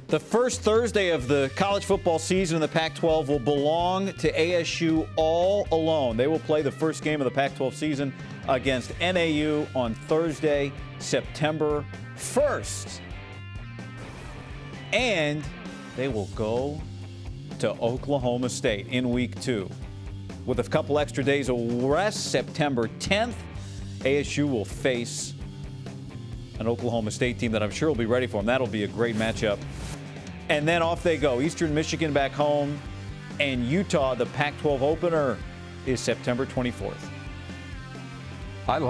The first Thursday of the college football season in the Pac-12 will belong to ASU all alone. They will play the first game of the Pac-12 season against NAU on Thursday, September 1st. And they will go to Oklahoma State in week 2. With a couple extra days of rest, September 10th, ASU will face an Oklahoma State team that I'm sure will be ready for them. That'll be a great matchup. And then off they go. Eastern Michigan back home, and Utah, the Pac-12 opener, is September 24th. I feel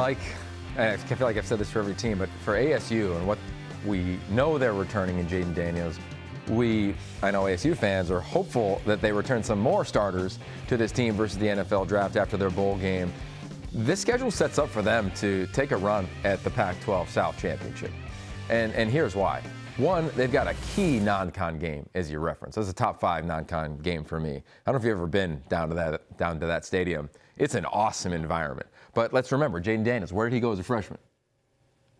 like I've said this for every team, but for ASU and what we know they're returning in Jaden Daniels, I know ASU fans are hopeful that they return some more starters to this team versus the NFL draft after their bowl game. This schedule sets up for them to take a run at the Pac-12 South Championship. And here's why. One, they've got a key non-con game, as you referenced. That's a top 5 non-con game for me. I don't know if you've ever been down to that stadium. It's an awesome environment. But let's remember, Jaden Daniels, where did he go as a freshman?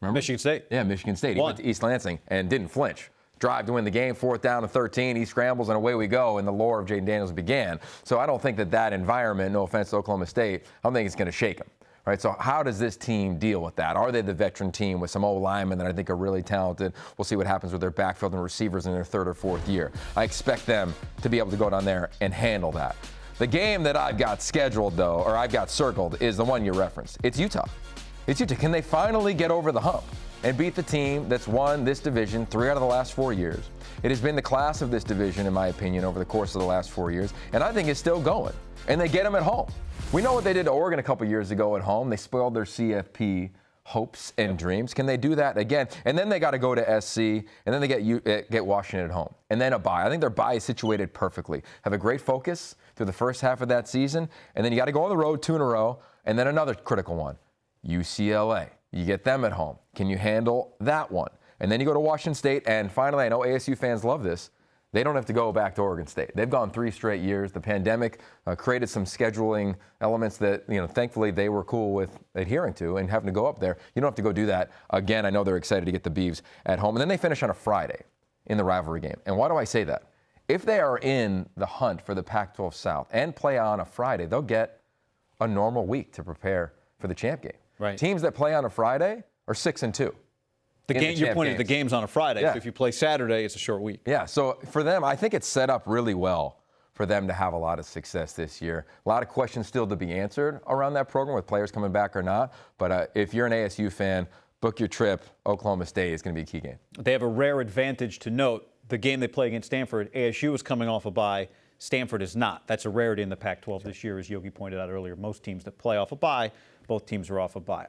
Remember? Michigan State. Yeah, Michigan State. He went to East Lansing and didn't flinch. Drive to win the game, 4th down and 13. He scrambles and away we go, and the lore of Jaden Daniels began. So I don't think that environment, no offense to Oklahoma State, I don't think it's going to shake him. Right, so how does this team deal with that? Are they the veteran team with some old linemen that I think are really talented? We'll see what happens with their backfield and receivers in their 3rd or 4th year. I expect them to be able to go down there and handle that. The game that I've got scheduled, though, or I've got circled, is the one you referenced. It's Utah. It's Utah. Can they finally get over the hump and beat the team that's won this division 3 out of the last 4 years? It has been the class of this division, in my opinion, over the course of the last 4 years, and I think it's still going. And they get them at home. We know what they did to Oregon a couple years ago at home. They spoiled their CFP hopes and dreams. Can they do that again? And then they got to go to SC, and then they get Washington at home. And then a bye. I think their bye is situated perfectly. Have a great focus through the first half of that season, and then you got to go on the road 2 in a row, and then another critical one, UCLA. You get them at home. Can you handle that one? And then you go to Washington State, and finally, I know ASU fans love this, they don't have to go back to Oregon State. They've gone 3 straight years. The pandemic created some scheduling elements that, thankfully they were cool with adhering to and having to go up there. You don't have to go do that again. I know they're excited to get the Beavs at home. And then they finish on a Friday in the rivalry game. And why do I say that? If they are in the hunt for the Pac-12 South and play on a Friday, they'll get a normal week to prepare for the champ game. Right. Teams that play on a Friday are 6-2. Your point is the game's on a Friday. Yeah. So if you play Saturday, it's a short week. Yeah, so for them, I think it's set up really well for them to have a lot of success this year. A lot of questions still to be answered around that program with players coming back or not. But if you're an ASU fan, book your trip. Oklahoma State is going to be a key game. They have a rare advantage to note. The game they play against Stanford, ASU is coming off a bye. Stanford is not. That's a rarity in the Pac-12 this year, as Yogi pointed out earlier. Most teams that play off a bye, both teams are off a bye.